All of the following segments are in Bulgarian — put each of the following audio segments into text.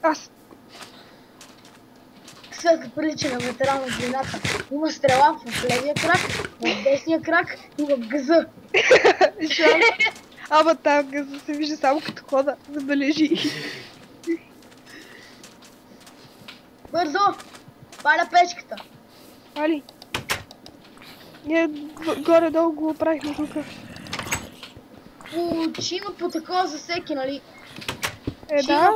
Аз. Света прилича на ветеран от войната. Има стрела в левия крак, в десния крак и в гъза. Жан. Ама там газа се вижда само като хода. Забележи. Бързо! Паля печката! Али. Ние горе-долу го оправихме тук. Ще има по такова за всеки, нали? Да.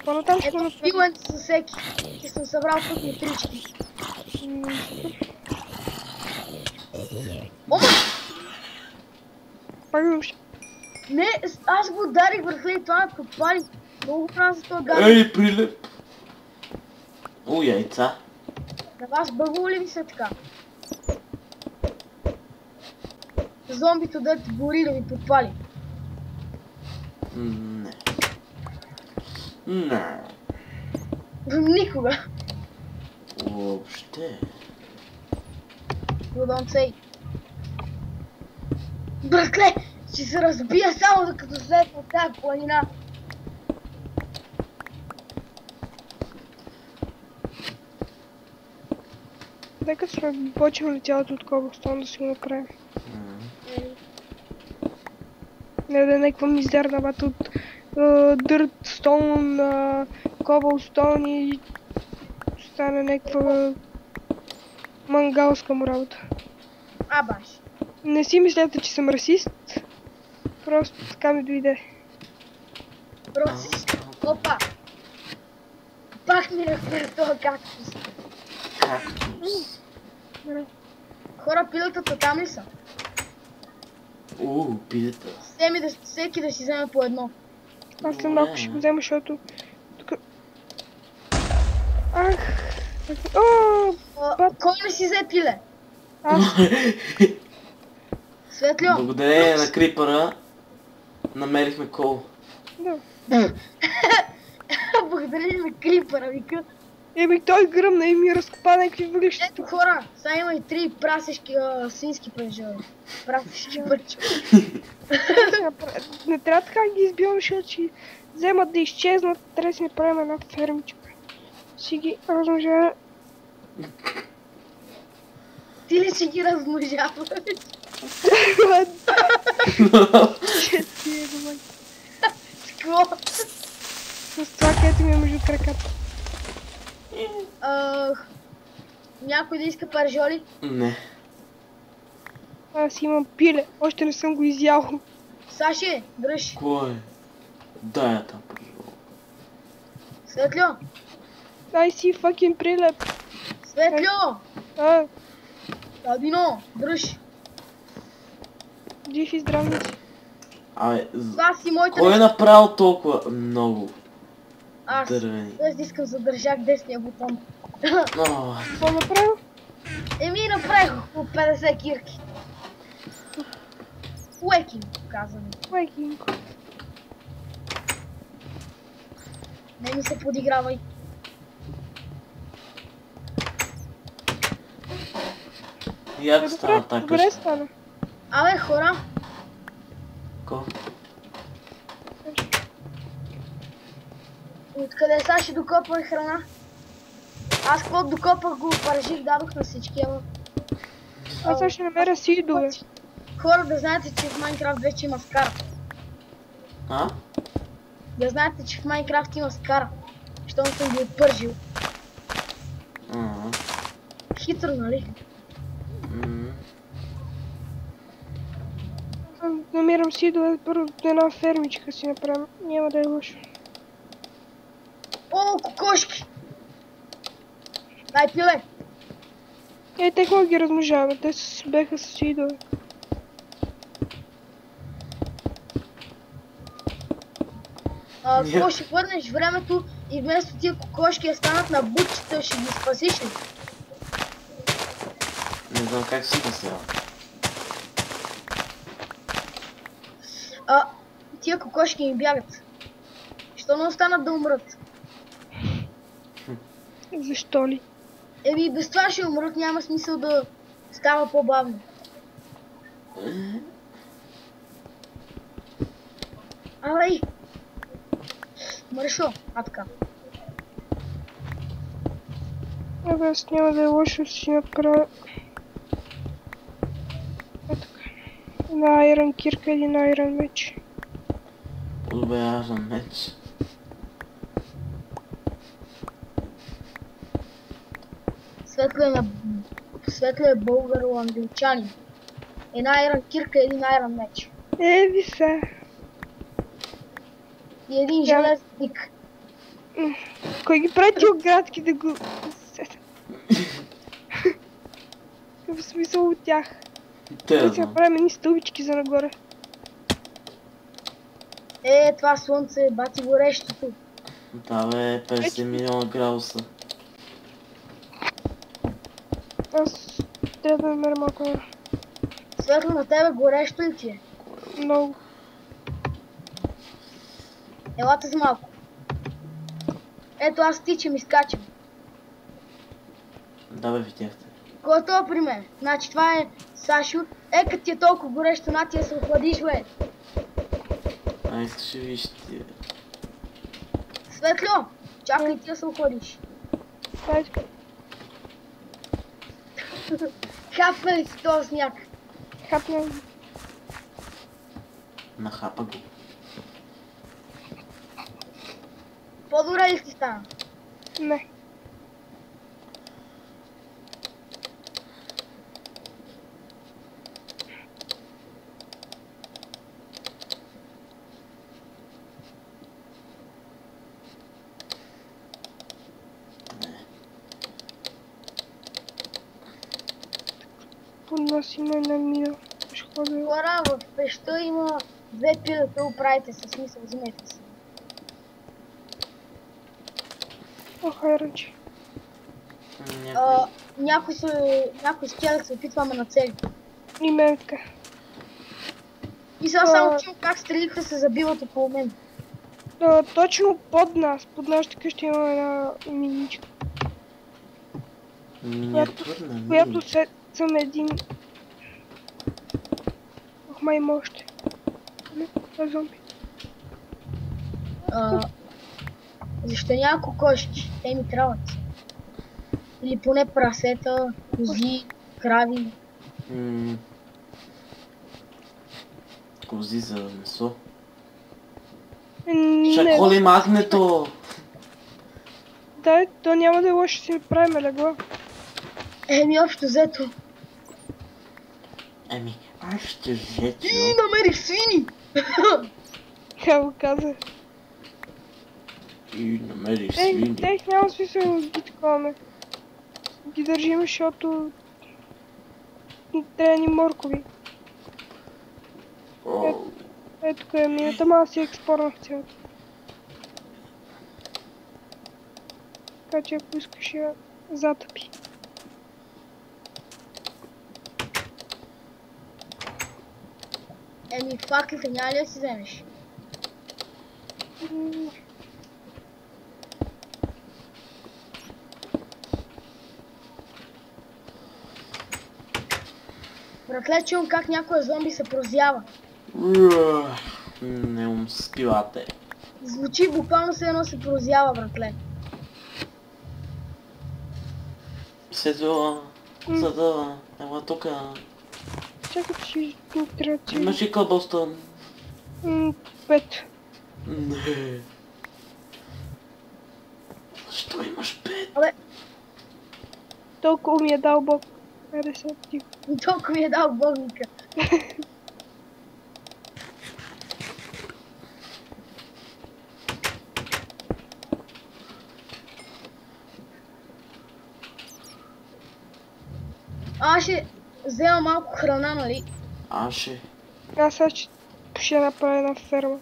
По-натам ще го Ето направим. филент за всеки. Ще съм събрал тук нитрички. Ома! Пак да ще. Не, аз го ударих върху и това ме подпали. Много правя за това гадно. Ей, прилеп! О, яйца. На вас бъгало ли ви се така? Зомбито да те гори да ви подпали. Не. Не. Никога. Въобще. You don't say. Братле, ще се разбия само докато след от тази планина. Нека сме почвали цялото от Cobblestone да си го направим. Не да е някаква мизерна бата от Dirt Stone, Cobblestone и стане някаква мангалска му работа. Баш. Не си мислете, че съм расист. Просто така ми дойде. Просиш. Опа. Пак ми разпира това кактус. Кактус. Хора, пилетата там ли са? Пилета. Всеки да си вземе по едно. Аз след малко ще го взема, защото... Тук... Ах! Кой не си взе пиле? Аз. Светлио. Благодарение на крипъра намерихме кол. Да. Благодарение на крипъра, вика. Еми той гръмна и ми разкопа някакви въглища. Ето хора, сега има и 3 прасешки свински пържоли. Прасешки пържоли. Не трябва така да ги избивам, защото ще вземат да изчезнат. Трябва да си направим една фермичка. Си ги размножава. Ти ли си ги размножаваш? С какво? С това, където ми е между краката. Някой да иска пържоли? Не. Аз имам пиле. Още не съм го изял. Саши, дръж. Кой? Дай я там, пожалуйста. Светлио. Дай си fucking прилеп. Светлио. Адино, дръж. Жив и здравни си. Абе, Това си моите кой е направил толкова много Аз. дървени? Аз искам задържах десния бутон. Какво направил? Еми направих около 50 кирки. Уекинг, казвам. Уекинг. Не ми се подигравай. Як стана така? Добре стана. Абе, хора. Ко? Откъде сега ще докопваме храна? Аз какво докопах го паражих, дадох на всички, ама... Аз сега ще намеря сидове. Хора, да знаете, че в Майнкрафт вече има скара. Да знаете, че в Майнкрафт има скара. Щом съм ги отпържил. Хитро, нали? Намирам сидове, първо една фермичка си направим. Няма да е лошо. О, кокошки! Дай пиле! Те хубаво ги размножаваме, те беха с сидове. Какво ще върнеш времето и вместо тия кокошки да станат на бутчета, ще ги спасиш ли? Не знам как си спасява. Тия кокошки ми бягат. Що не останат да умрат? Защо ли? Еми без това ще умрат, няма смисъл да става по-бавно. Ай! Марешо, а така. Абе, аз няма да е лошо да си направя... Една айрон кирка или на айрон меч. Отбелязан меч. Светло е българо-англичанин. Една айрон кирка и един айрон меч. Еви се. И един железник. Кой ги прави тия градки да го... Какъв смисъл от тях? Те Да да си знам. направим едни стълбички за нагоре. Това слънце е бати горещото. Да бе, 50 милиона градуса. Аз трябва да намеря малко хора. Светло на тебе горещо ли ти е? Много. Елате с малко. Ето аз тичам и скачам. Да бе, видяхте. Кой е това при мен? Значи това е Сашо. Като ти е толкова горещо, на тия се охладиш, бе. Ай, ще виж ти. Светло, чакай ти да се охладиш. Хайде. Хапна ли си този сняг? Хапна. Нахапа го. По-добре ли си стана? Не. Подносиме на мина. Ще ходя. Хора, в пеща има две пила, какво правите със смисъл, вземете си. Ох, айронче. Някой... Някой скелет се опитва ме нацели. И мен така. И сега само чум как стрелиха се забиват около мен. Точно под нас. Под нашата къща има една миничка, Миниатюрна която мини. съм един... Ох, май има още. Не, това е зомби. Защо няма кокошки? Те ми трябват. Или поне прасета, кози, крави. Кози за месо. Не, Ще коли магнето! да, то няма да е лошо, си правим легла. Общо взето. Аз ще жечо. И намерих свини! Тя го каза. И намерих свини. Тех няма смисъл да ги таковаме. Ги държим, защото... трябва ни моркови. Ето тук е мината, ама аз си експорнах цялото. Така че ако искаш я затъпи. Факлите няма ли да си вземеш? Братле, чувам как някоя зомби се прозява. Не успивате. Звучи буквално се едно се прозява, братле. Седо, съда, ела тука. Чакай, че трябва да Имаш и къбълстън. 5. Не. Защо имаш 5? Абе, Толкова ми е дал Бог. Айде сега тихо. толкова ми е дал богника. Аз ще взема малко храна, нали? Аз ще. Аз сега ще направя една ферма.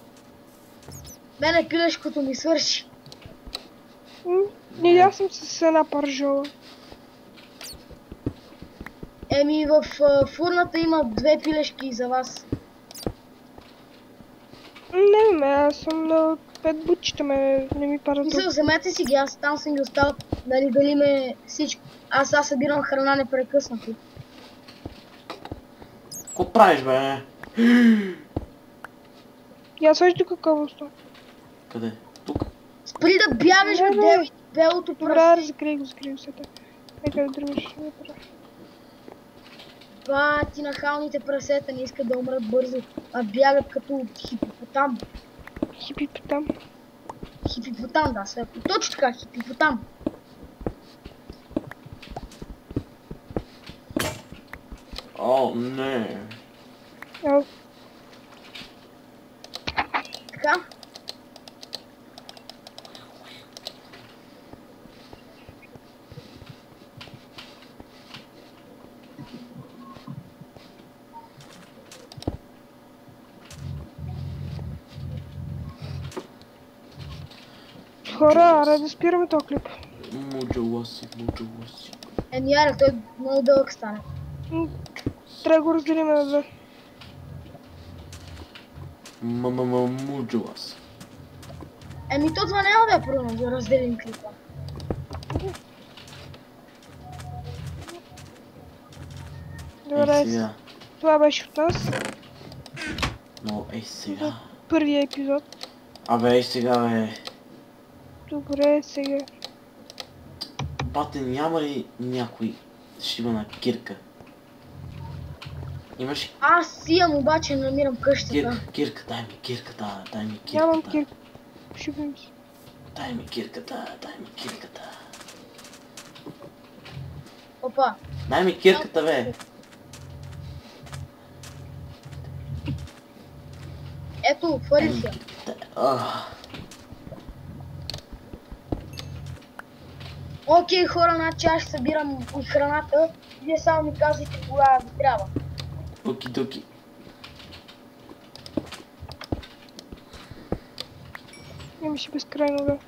Мене пилешкото ми свърши. И аз съм с една паржола. В фурната има две пилешки за вас. Не, аз съм на 5 бутчета, не ми пара Мисля, друг. вземете си ги, аз там съм ги оставил, нали, дали ме всичко. Аз сега събирам храна непрекъснато. Какво правиш, бе? И аз вижда какво остава. Къде? Тук? Спри да бягаш от Не, не. Девид, белото Добре, прасе. закрий го сега. Нека да тръгнеш вътре. Бати нахалните прасета не искат да умрат бързо, а бягат като хипопотам. Хипипотам. Хипопотам, да, сега. Точно така, хипопотам. О, не. Ел, Така. хора, аре да спираме този клип. Муджаласи. Еми, аре, той много дълъг стане. Трябва да го разделим на две. Муджаласи. Еми, то това няма да е проблем да разделим клипа. Добре, Сега. това беше от нас. Но сега. Първия епизод. Абе, сега бе. Добре, сега. Бате, няма ли някой ще има на кирка? Имаш Аз си имам, обаче намирам къщата. кирка, дай ми кирката, дай ми кирката. Нямам кирка. Шибим си. Дай ми кирката. Опа. Дай ми кирката, бе. Ето, хвърлих я. Окей, хора, значи аз ще събирам и храната. Вие само ми казвайте кога ви трябва. Оки-доки. Имаше безкрайно да.